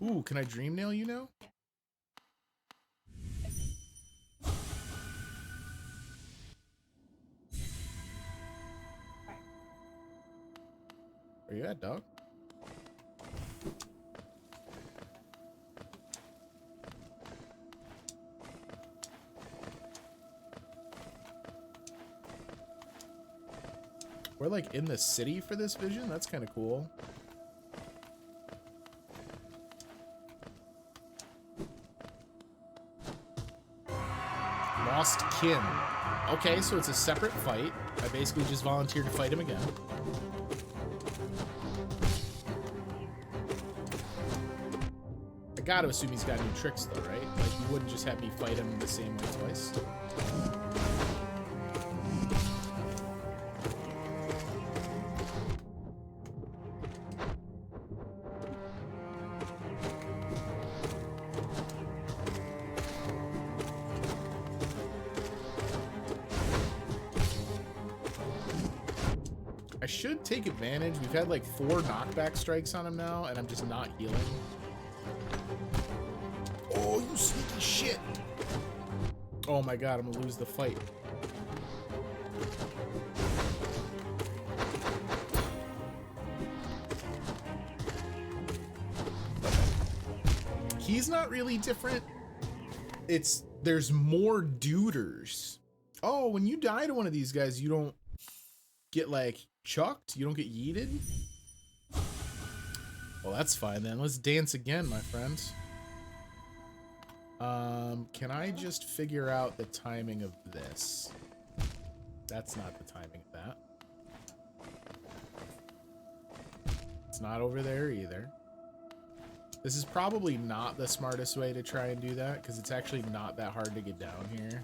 Ooh, can I dream nail you now? Where you at, dog? We're like in the city for this vision? That's kind of cool. Lost kin. Okay, so it's a separate fight. I basically just volunteered to fight him again. I gotta assume he's got new tricks though, right? Like, you wouldn't just have me fight him the same way twice. I should take advantage. We've had like 4 knockback strikes on him now, and I'm just not healing. Oh, you sneaky shit! Oh my god, I'm gonna lose the fight. He's not really different. There's more duders. Oh, when you die to one of these guys, you don't get like chucked? You don't get yeeted? Well, that's fine then. Let's dance again, my friends. Can I just figure out the timing of this? That's not the timing of that. It's not over there either. This is probably not the smartest way to try and do that, because it's actually not that hard to get down here.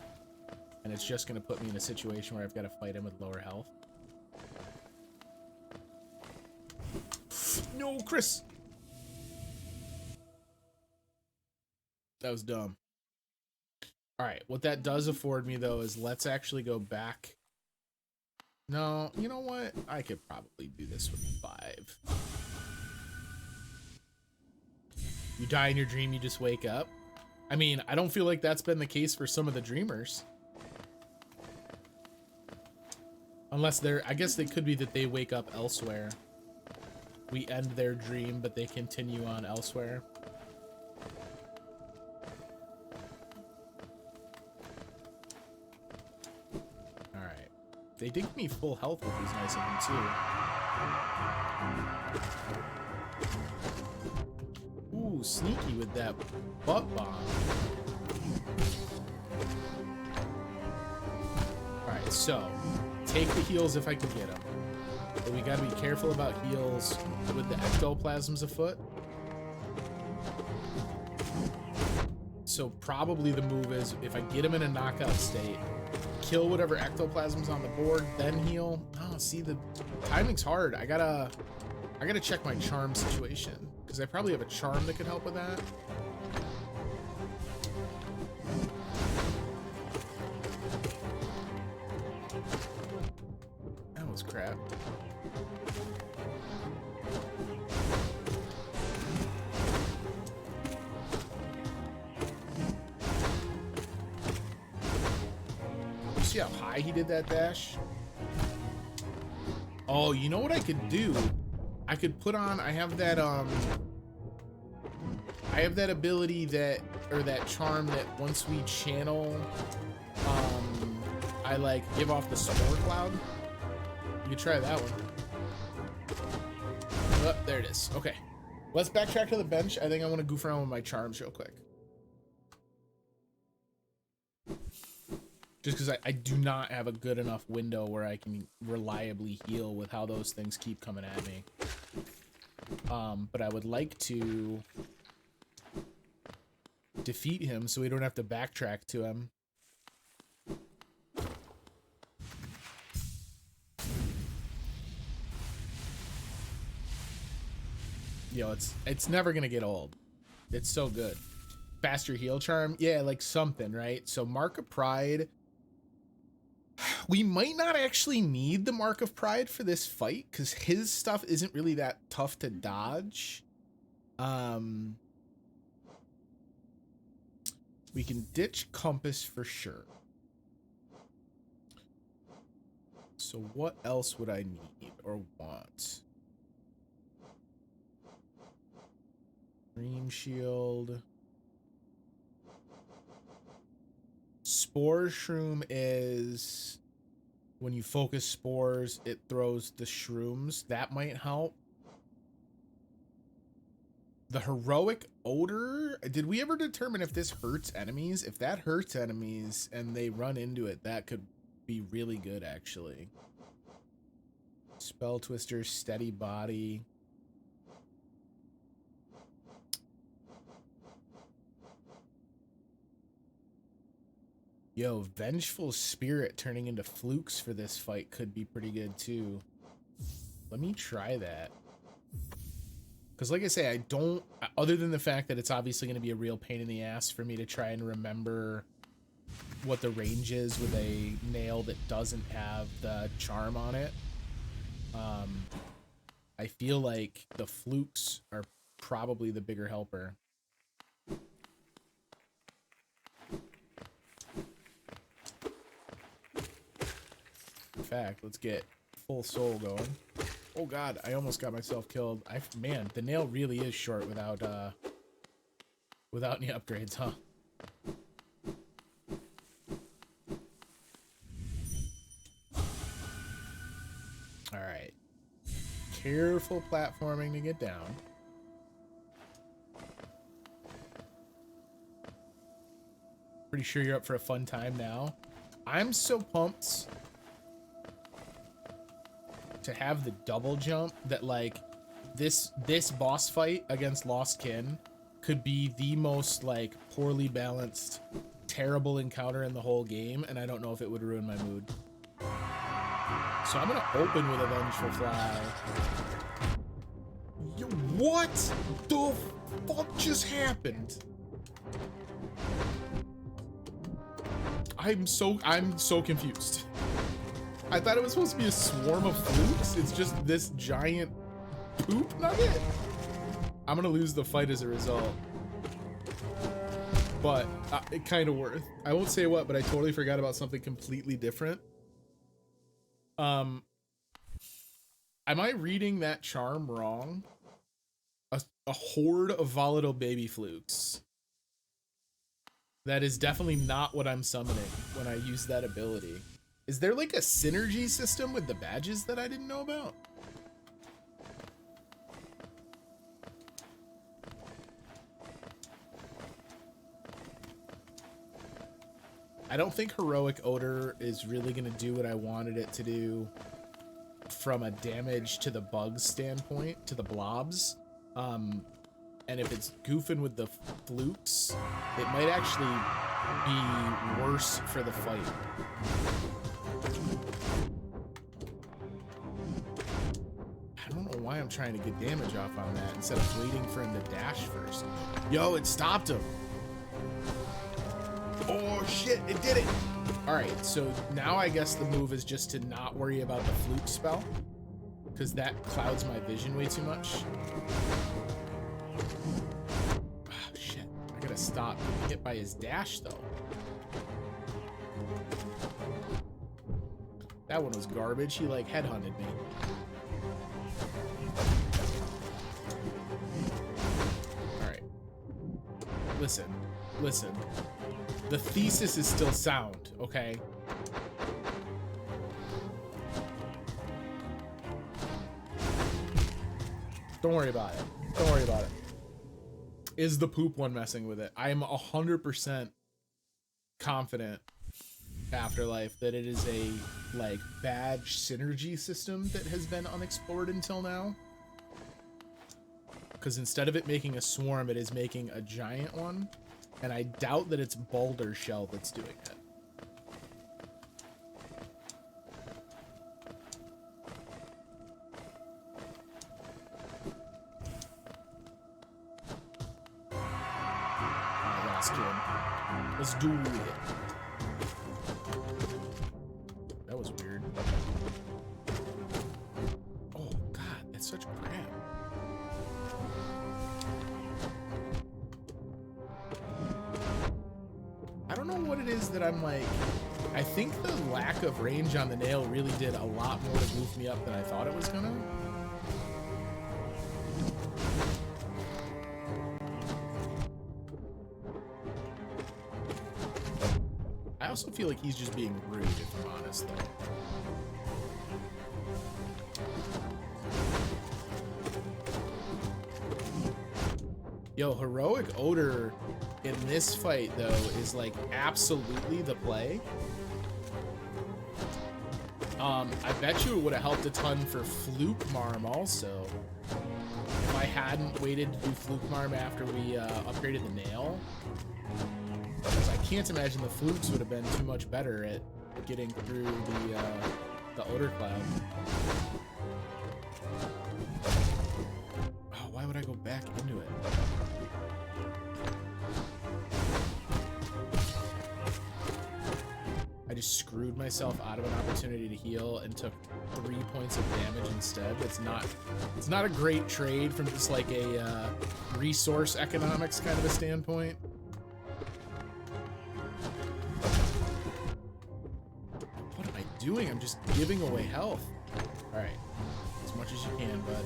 And it's just going to put me in a situation where I've got to fight him with lower health. No, Chris! That was dumb. Alright, what that does afford me, though, is let's actually go back. No, you know what? I could probably do this with 5. You die in your dream, you just wake up. I mean, I don't feel like that's been the case for some of the dreamers. Unless I guess it could be that they wake up elsewhere. We end their dream, but they continue on elsewhere. Alright. They did give me full health, which was nice of them, too. Ooh, sneaky with that butt bomb. Alright, so take the heals if I can get them. But we gotta be careful about heals with the ectoplasms afoot. So probably the move is, if I get him in a knockout state, kill whatever ectoplasm's on the board, then heal. Oh, see, the timing's hard. I gotta check my charm situation, because I probably have a charm that could help with that. That was crap. See how high he did that dash? Oh, you know what I could do? I could put on, I have that ability that, or that charm that once we channel, I like give off the spore cloud. You could try that one. Oh, there it is. Okay. Let's backtrack to the bench. I think I want to goof around with my charms real quick. Just because I do not have a good enough window where I can reliably heal with how those things keep coming at me. But I would like to defeat him so we don't have to backtrack to him. Yo, it's never gonna get old. It's so good. Faster heal charm, yeah, like something, right? So Mark of Pride. We might not actually need the Mark of Pride for this fight, because his stuff isn't really that tough to dodge. We can ditch compass for sure. So what else would I need or want? Dream shield. Spore shroom is when you focus spores, it throws the shrooms. That might help. The heroic odor. Did we ever determine if this hurts enemies? If that hurts enemies and they run into it, that could be really good, actually. Spell twister, steady body. Yo, vengeful spirit turning into flukes for this fight could be pretty good too. Let me try that. Because like I say, I don't, other than the fact that it's obviously going to be a real pain in the ass for me to try and remember what the range is with a nail that doesn't have the charm on it. I feel like the flukes are probably the bigger helper. In fact, let's get full soul going. Oh god, I almost got myself killed. Man, the nail really is short without any upgrades, huh? All right. Careful platforming to get down. Pretty sure you're up for a fun time now. I'm so pumped to have the double jump that like this boss fight against Lost Kin could be the most like poorly balanced, terrible encounter in the whole game, and I don't know if it would ruin my mood. So I'm gonna open with a Vengeful Fly. Yo, what the fuck just happened? I'm so confused. I thought it was supposed to be a swarm of flukes. It's just this giant poop nugget. I'm gonna lose the fight as a result. But it kind of worth. I won't say what, but I totally forgot about something completely different. Am I reading that charm wrong? A horde of volatile baby flukes. That is definitely not what I'm summoning when I use that ability. Is there like a synergy system with the badges that I didn't know about? I don't think Heroic Odor is really going to do what I wanted it to do from a damage to the bugs standpoint, to the blobs. And if it's goofing with the flukes, it might actually be worse for the fight. I don't know why I'm trying to get damage off on that instead of waiting for him to dash first. Yo, it stopped him. Oh shit, it did it. All right, so now I guess the move is just to not worry about the fluke spell, because that clouds my vision way too much. Oh, shit, I gotta stop getting hit by his dash though. That one was garbage. He like headhunted me. All right, listen. The thesis is still sound, okay? Don't worry about it. Don't worry about it. Is the poop one messing with it? I am 100% confident, Afterlife, that it is a like badge synergy system that has been unexplored until now. Because instead of it making a swarm, it is making a giant one. And I doubt that it's Boulder Shell that's doing it. Alright, last kid. Let's do it. That was weird. Oh god, that's such crap. don't know what it is that I'm like. I think the lack of range on the nail really did a lot more to goof me up than I thought it was gonna. I also feel like he's just being rude, if I'm honest, though. Yo, Heroic Odor in this fight, though, is like absolutely the play. I bet you it would have helped a ton for Fluke Marm also. If I hadn't waited to do Fluke Marm after we upgraded the nail. Because I can't imagine the Flukes would have been too much better at getting through the Odor Cloud. Oh, why would I go back into it? I just screwed myself out of an opportunity to heal and took 3 points of damage instead. It's not a great trade from just like a resource economics kind of a standpoint. What am I doing? I'm just giving away health. All right, as much as you can, bud.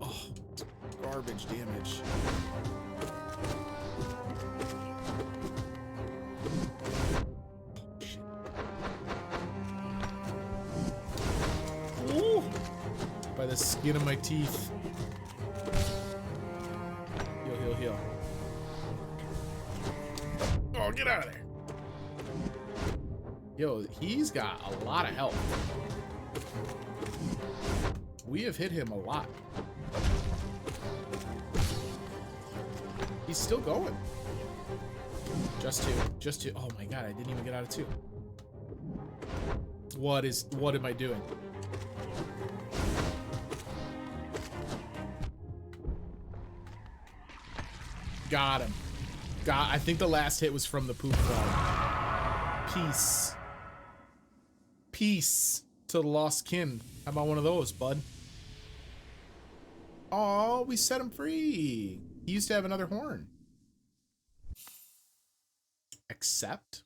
Oh, garbage damage. By the skin of my teeth. Heal, heal, heal. Oh, get out of there. Yo, he's got a lot of health. We have hit him a lot. He's still going. Just two. Oh my god, I didn't even get out of two. What am I doing? Got him. I think the last hit was from the poop frog. Peace. Peace to the lost kin. How about one of those, bud? Oh, we set him free. He used to have another horn. Accept?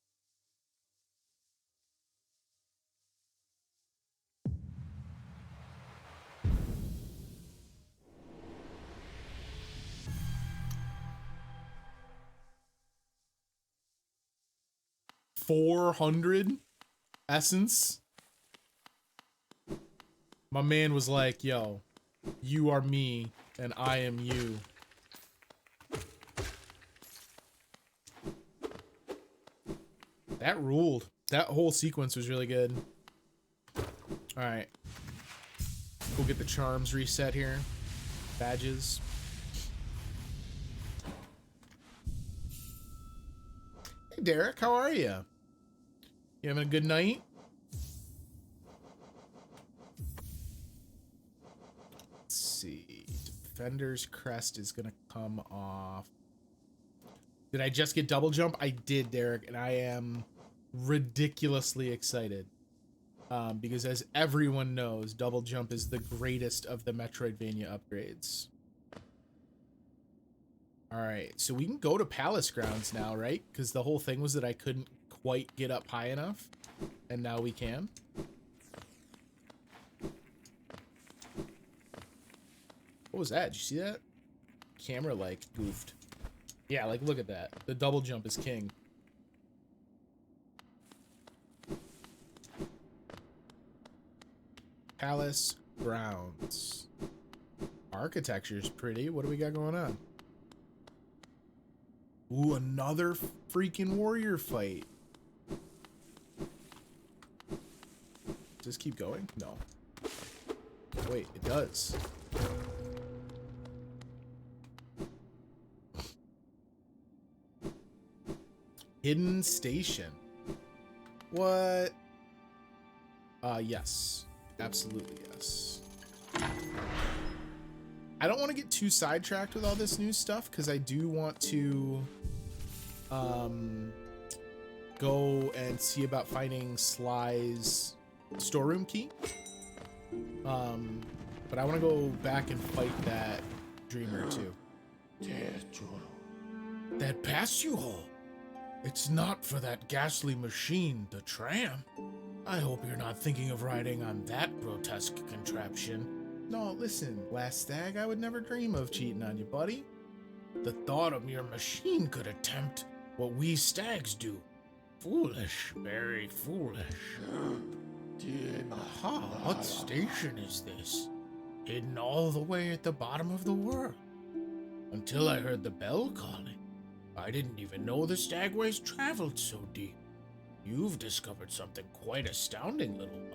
$400 essence. My man was like, yo, you are me and I am you. That ruled. That whole sequence was really good. All right. We'll get the charms reset here. Badges. Hey, Derek, how are you? You having a good night? Let's see. Defender's Crest is gonna come off. Did I just get double jump? I did, Derek, and I am ridiculously excited. Because as everyone knows, double jump is the greatest of the Metroidvania upgrades. Alright, so we can go to Palace Grounds now, right? Because the whole thing was that I couldn't quite get up high enough, and now we can. What was that? Did you see that? Camera, like, goofed. Yeah, like, look at that. The double jump is king. Palace Grounds. Architecture's pretty. What do we got going on? Ooh, another freaking warrior fight. Does this keep going? No. Wait, it does. Hidden Station. What? Yes. Absolutely yes. I don't want to get too sidetracked with all this new stuff because I do want to go and see about finding Sly's storeroom key. But I want to go back and fight that dreamer too. That head past you all. It's not for that ghastly machine, the tram. I hope you're not thinking of riding on that grotesque contraption. No, listen, Last Stag, I would never dream of cheating on you, buddy. The thought of your machine could attempt what we stags do. Foolish, very foolish. Aha, what station is this? Hidden all the way at the bottom of the world. Until I heard the bell calling, I didn't even know the stagways traveled so deep. You've discovered something quite astounding, little one.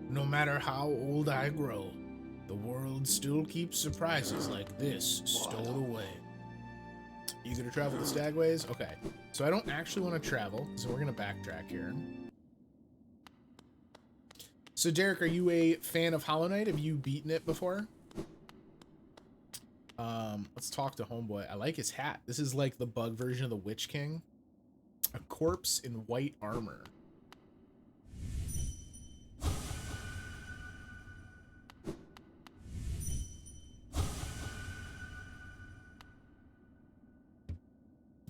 No matter how old I grow, the world still keeps surprises like this stowed away. You gonna travel the stagways? Okay, so I don't actually want to travel, so we're gonna backtrack here. So Derek, are you a fan of Hollow Knight? Have you beaten it before? Let's talk to Homeboy. I like his hat. This is like the bug version of the Witch King. A corpse in white armor.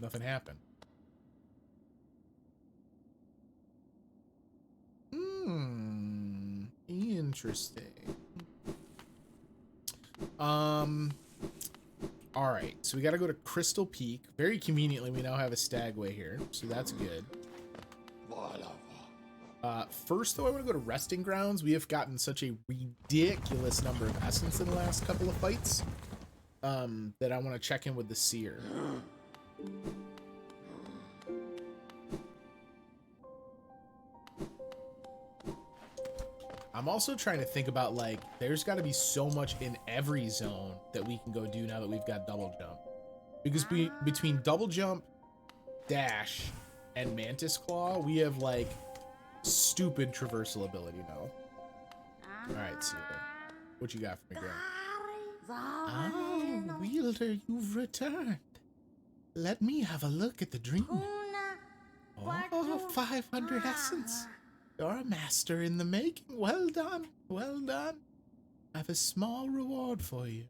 Nothing happened. Interesting. All right, so we got to go to Crystal Peak. Very conveniently, we now have a stagway here, so that's good. First, though, I want to go to Resting Grounds. We have gotten such a ridiculous number of essence in the last couple of fights that I want to check in with the Seer. I'm also trying to think about, like, there's got to be so much in every zone that we can go do now that we've got double jump. Because between double jump, dash, and Mantis Claw, we have, like, stupid traversal ability now. Alright, Seer. What you got for me, Graham? Oh, Wielder, you've returned. Let me have a look at the dream. Oh, 500 essence. You're a master in the making. Well done. Well done. I have a small reward for you.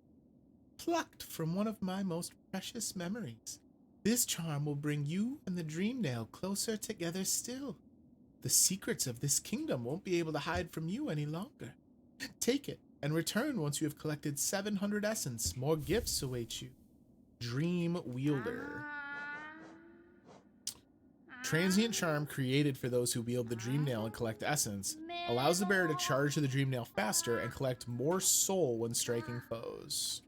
Plucked from one of my most precious memories. This charm will bring you and the Dreamnail closer together still. The secrets of this kingdom won't be able to hide from you any longer. Take it and return once you have collected 700 essence. More gifts await you. Dream Wielder. Transient charm created for those who wield the Dreamnail and collect essence allows the bearer to charge to the Dreamnail faster and collect more soul when striking foes.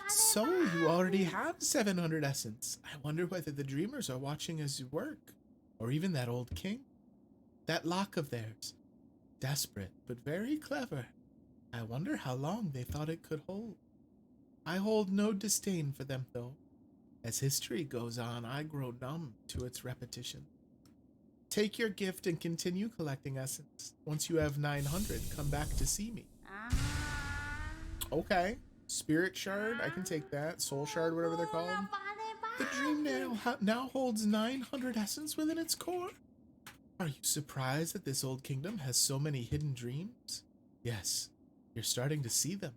So you already have 700 essence. I wonder whether the dreamers are watching as you work, or even that old king. That lock of theirs. Desperate, but very clever. I wonder how long they thought it could hold. I hold no disdain for them, though. As history goes on, I grow numb to its repetition. Take your gift and continue collecting essence. Once you have 900, come back to see me. Okay. Spirit Shard, I can take that. Soul Shard, whatever they're called. The Dreamnail now holds 900 essence within its core. Are you surprised that this old kingdom has so many hidden dreams? Yes, you're starting to see them.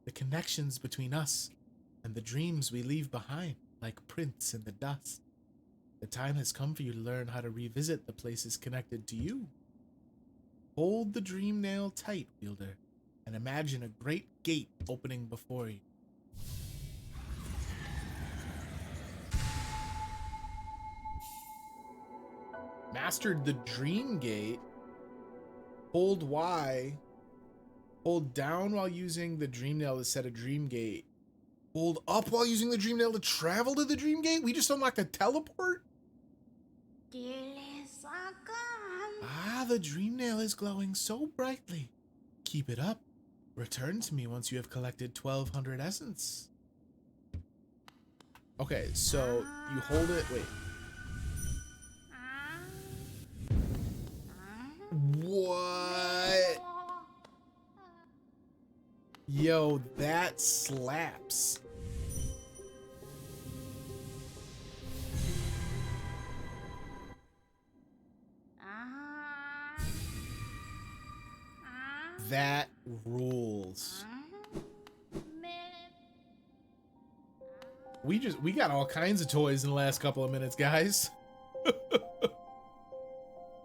The connections between us and the dreams we leave behind, like prints in the dust. The time has come for you to learn how to revisit the places connected to you. Hold the Dreamnail tight, Wielder, and imagine a great gate opening before you. Mastered the Dream Gate. Hold Y. Hold down while using the Dreamnail to set a Dream Gate. Hold up while using the Dreamnail to travel to the Dream Gate? We just unlocked a teleport? Ah, the Dreamnail is glowing so brightly. Keep it up. Return to me once you have collected 1200 essence. Okay, so you hold it. Wait. What? Yo, that slaps. That rules. We got all kinds of toys in the last couple of minutes, guys.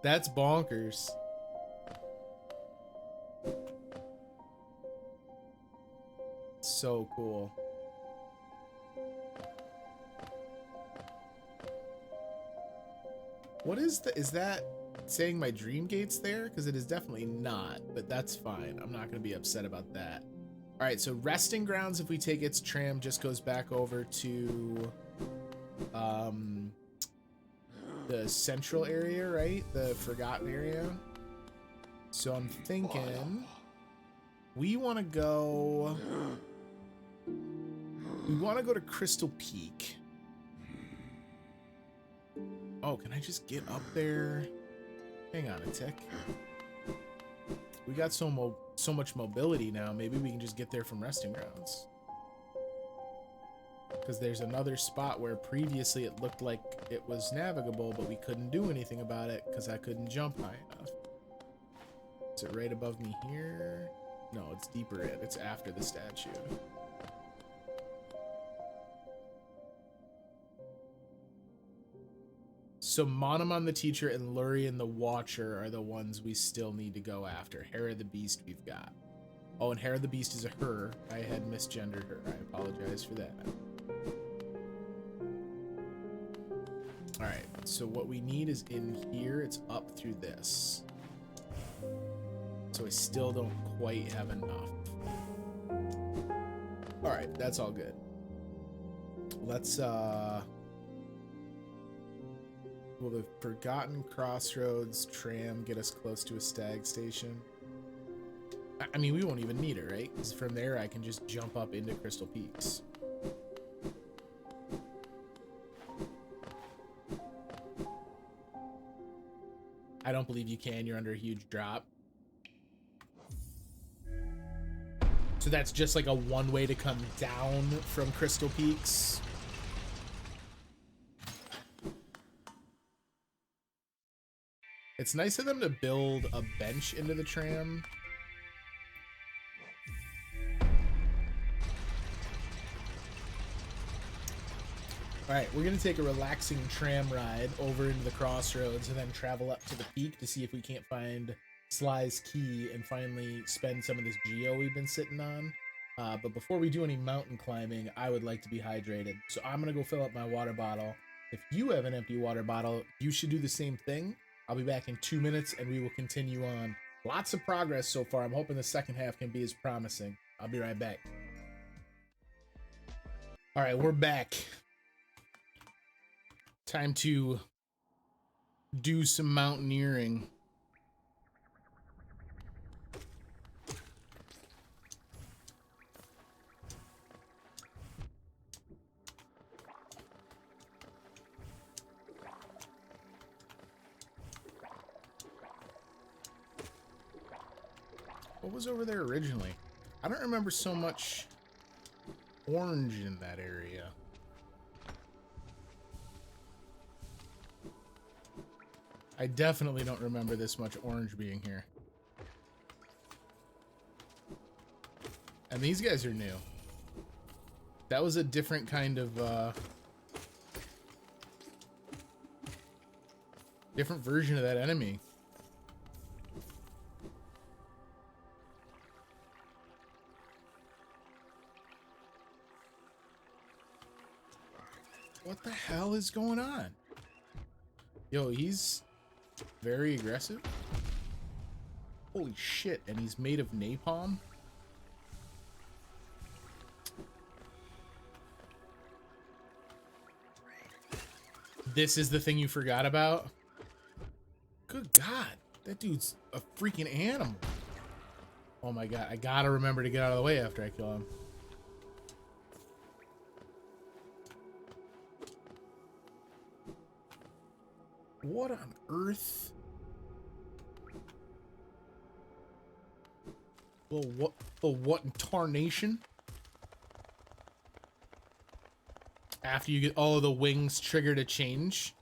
That's bonkers. So cool. What is that saying my dream gate's there? Because it is definitely not, but that's fine. I'm not going to be upset about that. All right, so resting grounds, if we take its tram, just goes back over to the central area, right? The forgotten area. So I'm thinking we want to go to Crystal Peak. Oh, can I just get up there? Hang on a tick. We got so much mobility now. Maybe we can just get there from resting grounds. Because there's another spot where previously it looked like it was navigable, but we couldn't do anything about it because I couldn't jump high enough. Is it right above me here? No, it's deeper in. It's after the statue. So Monomon the Teacher and Lurien the Watcher are the ones we still need to go after. Hera the Beast we've got. Oh, and Hera the Beast is a her. I had misgendered her. I apologize for that. Alright, so what we need is in here. It's up through this. So I still don't quite have enough. Alright, that's all good. Let's, will the Forgotten Crossroads tram get us close to a stag station? I mean, we won't even need it, right? Because from there, I can just jump up into Crystal Peaks. I don't believe you can. You're under a huge drop. So that's just like a one-way to come down from Crystal Peaks. It's nice of them to build a bench into the tram. Alright, we're going to take a relaxing tram ride over into the crossroads and then travel up to the peak to see if we can't find Sly's key and finally spend some of this geo we've been sitting on. But before we do any mountain climbing, I would like to be hydrated. So I'm going to go fill up my water bottle. If you have an empty water bottle, you should do the same thing. I'll be back in 2 minutes and we will continue on. Lots of progress so far. I'm hoping the second half can be as promising. I'll be right back. All right, we're back. Time to do some mountaineering. What was over there originally? I don't remember so much orange in that area. I definitely don't remember this much orange being here. And these guys are new. That was a different kind of, different version of that enemy. What the hell is going on? Yo, he's very aggressive. Holy shit, and he's made of napalm? This is the thing you forgot about? Good God, that dude's a freaking animal. Oh my God, I gotta remember to get out of the way after I kill him. What on earth? Well, what in tarnation? After you get all of the wings trigger to change.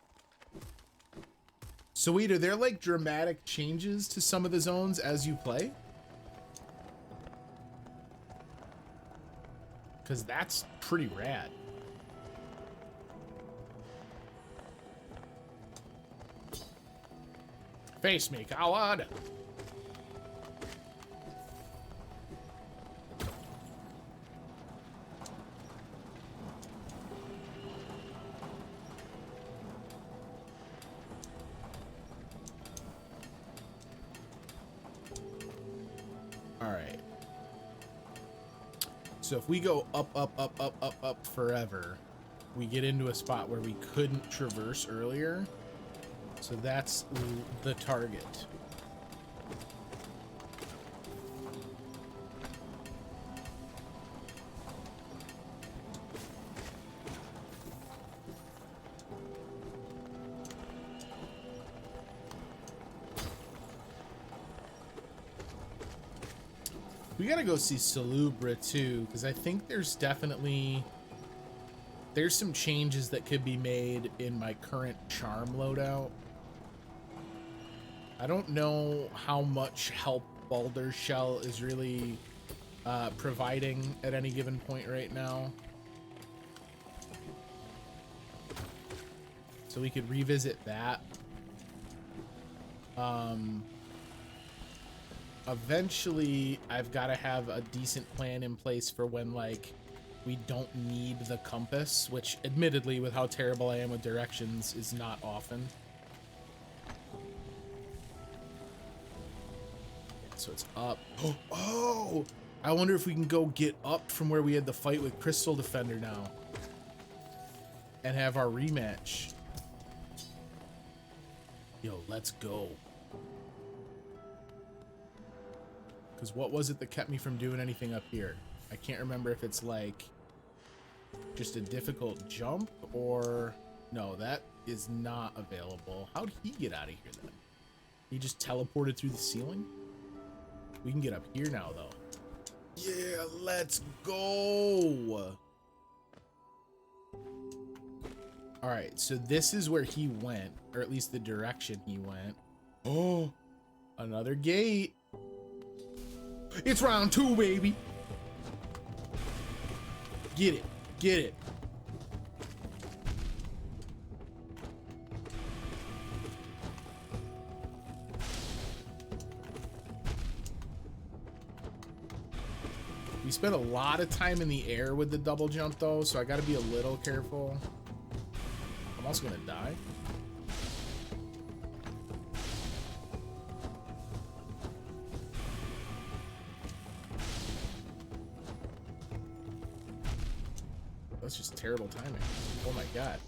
So wait, are there like dramatic changes to some of the zones as you play? Because that's pretty rad. Face me, coward! Alright. So if we go up, up, up, up, up, up forever, we get into a spot where we couldn't traverse earlier. So that's the target. We gotta go see Salubra too, because I think there's some changes that could be made in my current charm loadout. I don't know how much help Baldur's Shell is really providing at any given point right now. So we could revisit that. Eventually, I've got to have a decent plan in place for when, like, we don't need the compass, which, admittedly, with how terrible I am with directions, is not often. So it's up. Oh! I wonder if we can go get up from where we had the fight with Crystal Defender now. And have our rematch. Yo, let's go. Because what was it that kept me from doing anything up here? I can't remember if it's like just a difficult jump or... No, that is not available. How'd he get out of here then? He just teleported through the ceiling? We can get up here now though. Yeah, let's go! Alright, so this is where he went, or at least the direction he went. Oh, another gate. It's round 2, baby. Get it. Get it. We spent a lot of time in the air with the double jump though, so I gotta be a little careful. I'm also gonna die. That's just terrible timing. Oh my god.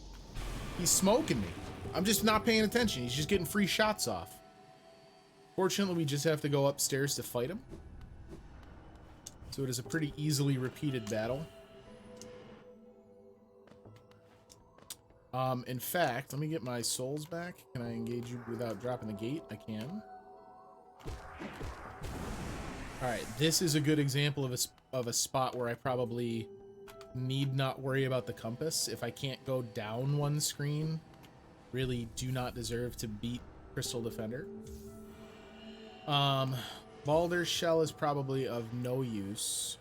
He's smoking me. I'm just not paying attention. He's just getting free shots off. Fortunately, we just have to go upstairs to fight him. So it is a pretty easily repeated battle. In fact, let me get my souls back. Can I engage you without dropping the gate? I can. Alright, this is a good example of a spot where I probably need not worry about the compass. If I can't go down one screen, really do not deserve to beat Crystal Defender. Baldur's Shell is probably of no use.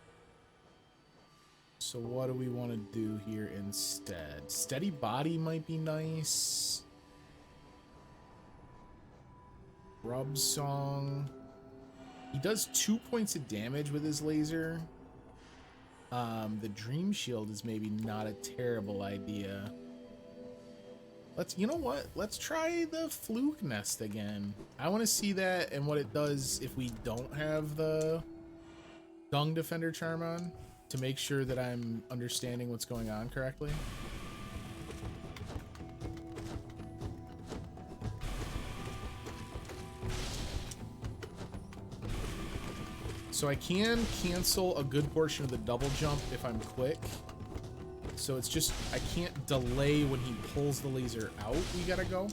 So what do we want to do here instead? Steady Body might be nice. Rub Song. He does 2 points of damage with his laser. The Dream Shield is maybe not a terrible idea. You know what? Let's try the Fluke Nest again. I want to see that and what it does if we don't have the Dung Defender charm on, to make sure that I'm understanding what's going on correctly. So I can cancel a good portion of the double jump if I'm quick. So it's just, I can't delay when he pulls the laser out. We gotta go.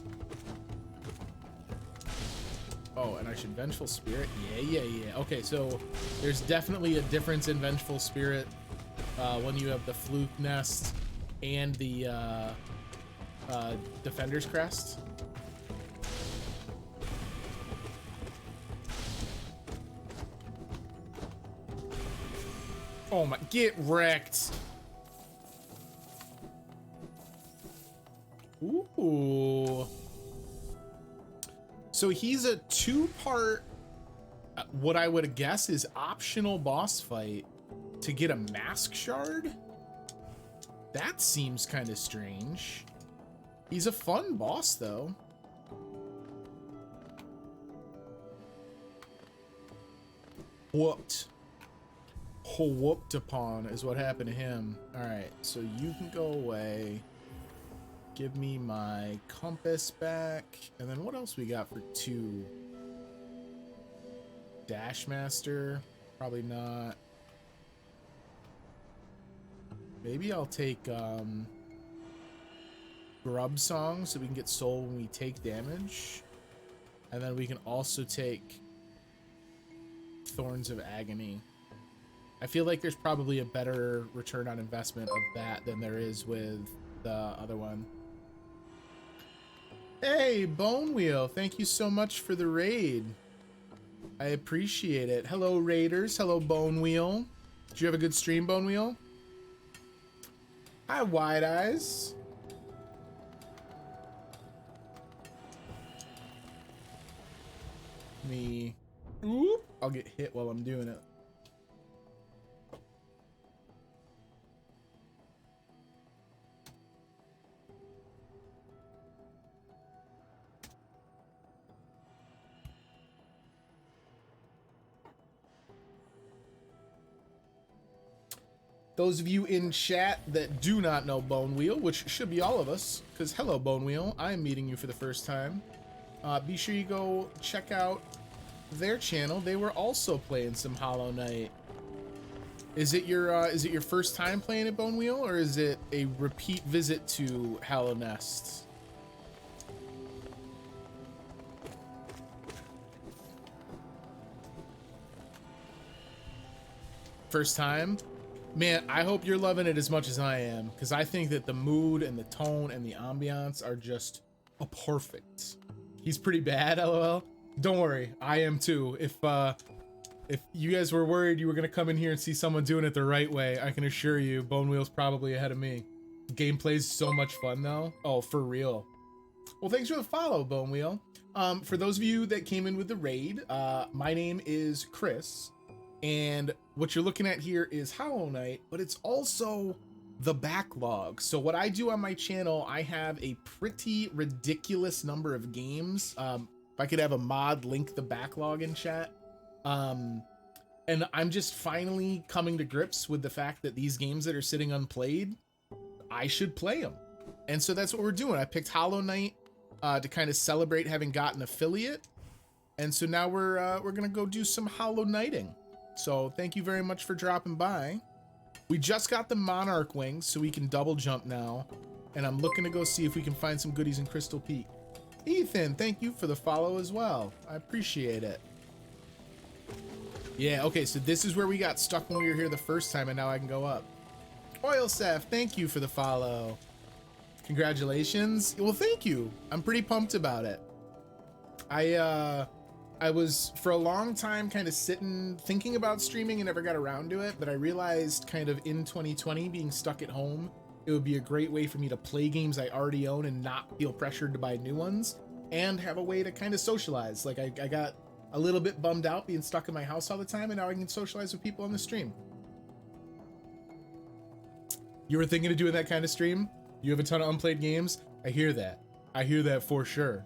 Oh, and I should Vengeful Spirit. Yeah. Okay, so there's definitely a difference in Vengeful Spirit when you have the Fluke Nest and the Defender's Crest. Oh my, get wrecked. Ooh. So he's a 2-part, what I would guess is optional boss fight to get a mask shard. That seems kind of strange. He's a fun boss though. Whooped upon is what happened to him. All right, so you can go away. Give me my compass back. And then what else we got for 2? Dashmaster, probably not. Maybe I'll take Grub Song so we can get soul when we take damage. And then we can also take Thorns of Agony. I feel like there's probably a better return on investment of that than there is with the other one. Hey, Bone Wheel, thank you so much for the raid. I appreciate it. Hello, Raiders. Hello, Bone Wheel. Did you have a good stream, Bone Wheel? Hi, Wide Eyes. Me. Oop, I'll get hit while I'm doing it. Those of you in chat that do not know Bone Wheel, which should be all of us, because hello, Bone Wheel, I am meeting you for the first time. Be sure you go check out their channel. They were also playing some Hollow Knight. Is it your first time playing it, Bone Wheel, or is it a repeat visit to Hallownest? First time? Man, I hope you're loving it as much as I am, because I think that the mood and the tone and the ambiance are just perfect. He's pretty bad, LOL. Don't worry, I am too. If you guys were worried you were gonna come in here and see someone doing it the right way, I can assure you, Bone Wheel's probably ahead of me. Gameplay's so much fun though. Oh, for real. Well, thanks for the follow, Bone Wheel. For those of you that came in with the raid, my name is Chris. And what you're looking at here is Hollow Knight, but it's also the backlog. So what I do on my channel, I have a pretty ridiculous number of games. If I could have a mod link the backlog in chat. And I'm just finally coming to grips with the fact that these games that are sitting unplayed, I should play them. And so that's what we're doing. I picked Hollow Knight to kind of celebrate having gotten affiliate. And so now we're gonna go do some Hollow Knighting. So thank you very much for dropping by. We just got the Monarch wings, so we can double jump now. And I'm looking to go see if we can find some goodies in Crystal Peak. Ethan, thank you for the follow as well. I appreciate it. Yeah, okay, so this is where we got stuck when we were here the first time, and now I can go up. Oil Seth, thank you for the follow. Congratulations. Well, thank you. I'm pretty pumped about it. I was for a long time kind of sitting thinking about streaming and never got around to it, but I realized kind of in 2020 being stuck at home, it would be a great way for me to play games I already own and not feel pressured to buy new ones and have a way to kind of socialize. Like I got a little bit bummed out being stuck in my house all the time, and now I can socialize with people on the stream. You were thinking of doing that kind of stream? You have a ton of unplayed games? I hear that. I hear that for sure.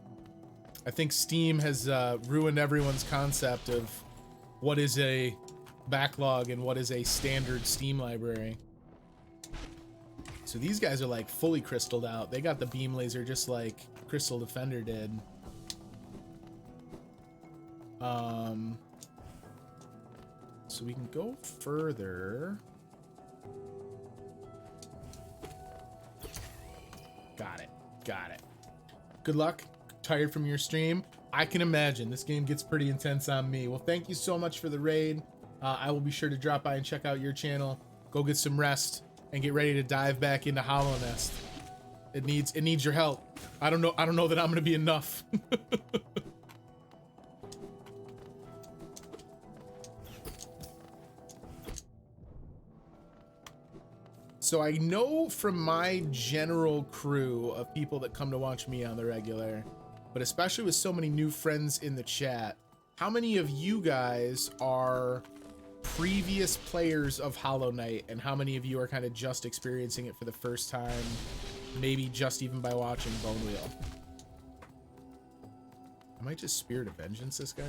I think Steam has ruined everyone's concept of what is a backlog and what is a standard Steam library. So these guys are like fully crystalled out. They got the beam laser just like Crystal Defender did. So we can go further. Got it. Got it. Good luck. Tired from your stream? I can imagine. This game gets pretty intense on me. Well, thank you so much for the raid. I will be sure to drop by and check out your channel. Go get some rest and get ready to dive back into Hallownest. It needs your help. I don't know that I'm gonna be enough. So I know from my general crew of people that come to watch me on the regular but especially with so many new friends in the chat, how many of you guys are previous players of Hollow Knight, and how many of you are kind of just experiencing it for the first time, maybe just even by watching Bone Wheel? I might just Spirit of Vengeance this guy.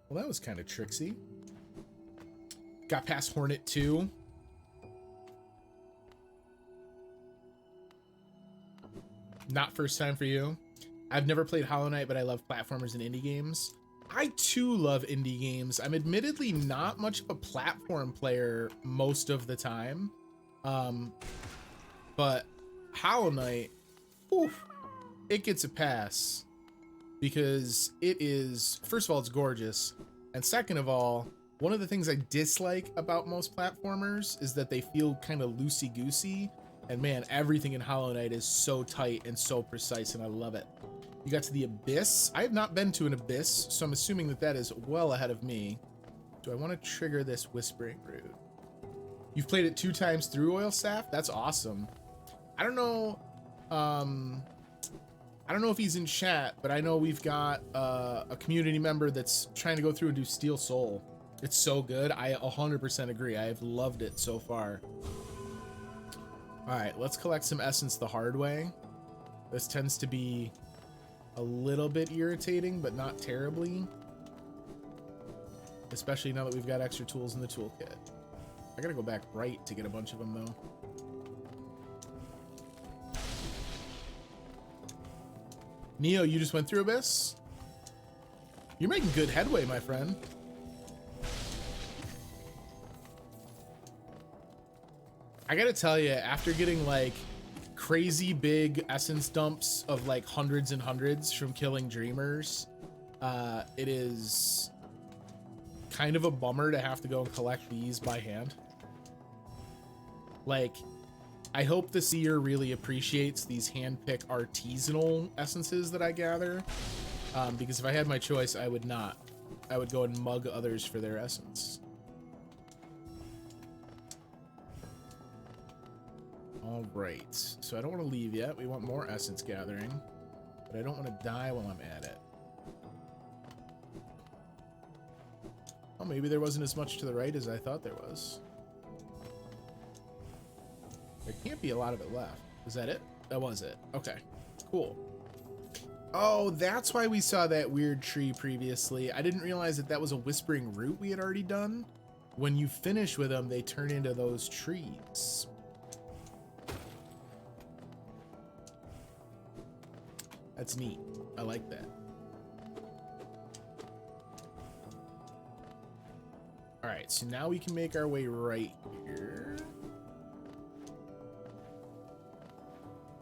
Well, that was kind of tricksy. Got past Hornet 2. Not first time for you. I've never played Hollow Knight, but I love platformers and indie games. I too love indie games. I'm admittedly not much of a platform player most of the time. But Hollow Knight, oof, it gets a pass because it is, first of all, it's gorgeous. And second of all, one of the things I dislike about most platformers is that they feel kind of loosey-goosey. And man, everything in Hollow Knight is so tight and so precise, and I love it. You got to the Abyss. I have not been to an Abyss, so I'm assuming that that is well ahead of me. Do I want to trigger this Whispering Root? You've played it 2 times through, Oil Staff? That's awesome. I don't know if he's in chat, but I know we've got a community member that's trying to go through and do Steel Soul. It's so good. I 100% agree. I have loved it so far. All right, let's collect some essence the hard way. This tends to be a little bit irritating, but not terribly. Especially now that we've got extra tools in the toolkit. I gotta go back right to get a bunch of them, though. Neo, you just went through Abyss? You're making good headway, my friend. I gotta tell you, after getting like crazy big essence dumps of like hundreds and hundreds from killing dreamers, it is kind of a bummer to have to go and collect these by hand. Like, I hope the seer really appreciates these hand-pick artisanal essences that I gather, because if I had my choice, I would not. I would go and mug others for their essence. All right, so I don't want to leave yet. We want more essence gathering, but I don't want to die while I'm at it. Oh, maybe there wasn't as much to the right as I thought there was. There can't be a lot of it left. Was that it? That was it. Okay, cool. Oh, that's why we saw that weird tree previously. I didn't realize that that was a Whispering Root we had already done. When you finish with them, they turn into those trees. That's neat. I like that. All right, so now we can make our way right here.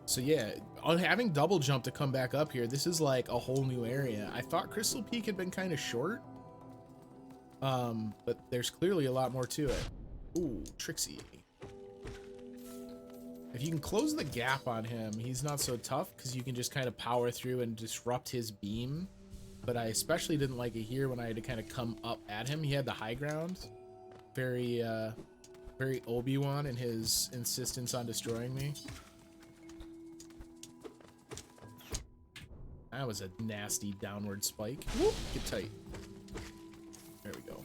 So yeah, on having double jump to come back up here, this is like a whole new area. I thought Crystal Peak had been kind of short, but there's clearly a lot more to it. Ooh, Trixie. If you can close the gap on him, he's not so tough because you can just kind of power through and disrupt his beam. But I especially didn't like it here when I had to kind of come up at him. He had the high ground. Very, very Obi-Wan in his insistence on destroying me. That was a nasty downward spike. Whoop, get tight. There we go.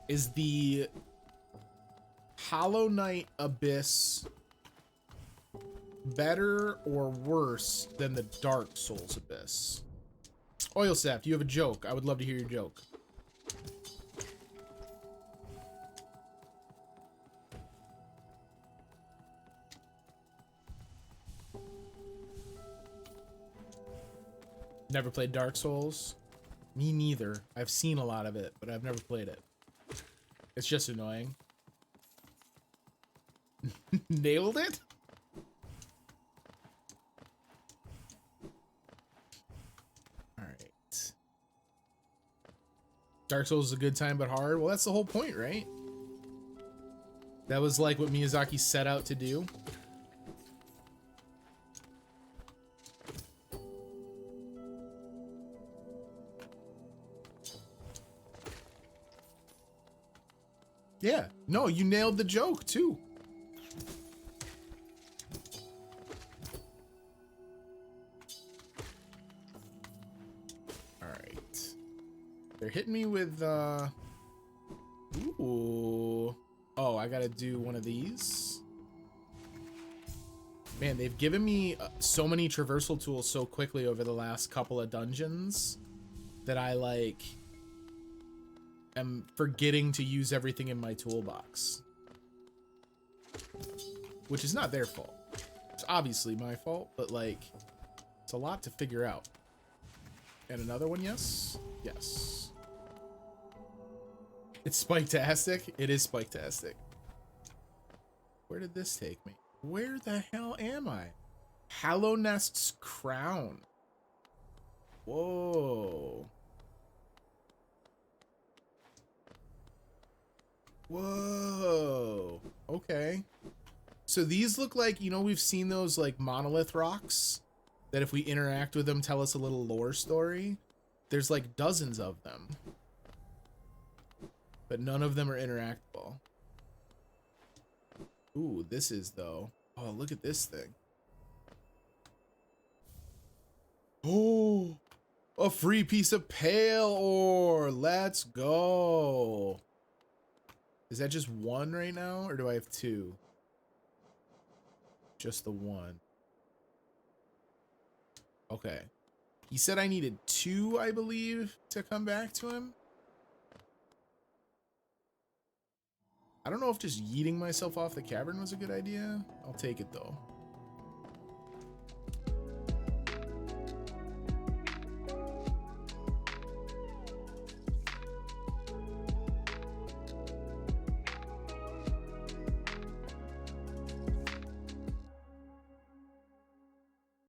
Is the Hollow Knight Abyss better or worse than the Dark Souls Abyss? Oil Staff, do you have a joke? I would love to hear your joke. Never played Dark Souls? Me neither. I've seen a lot of it, but I've never played it. It's just annoying. Nailed it? Alright. Dark Souls is a good time but hard. Well, that's the whole point, right? That was like what Miyazaki set out to do. Yeah, no, you nailed the joke too. All right. They're hitting me with, ooh. Oh, I gotta do one of these. Man, they've given me so many traversal tools so quickly over the last couple of dungeons that I, like, am forgetting to use everything in my toolbox. Which is not their fault. It's obviously my fault, but, like, it's a lot to figure out. And another one, yes? Yes. It's spike-tastic? It is spike-tastic. Where did this take me? Where the hell am I? Hallownest's crown. Whoa. Whoa. Okay. So these look like, you know, we've seen those like monolith rocks that if we interact with them tell us a little lore story. There's like dozens of them. But none of them are interactable. Ooh, this is though. Oh, look at this thing. Oh, a free piece of pale ore. Let's go. Is that just one right now, or do I have two? Just the one. Okay. He said I needed two, I believe, to come back to him. I don't know if just yeeting myself off the cavern was a good idea. I'll take it though.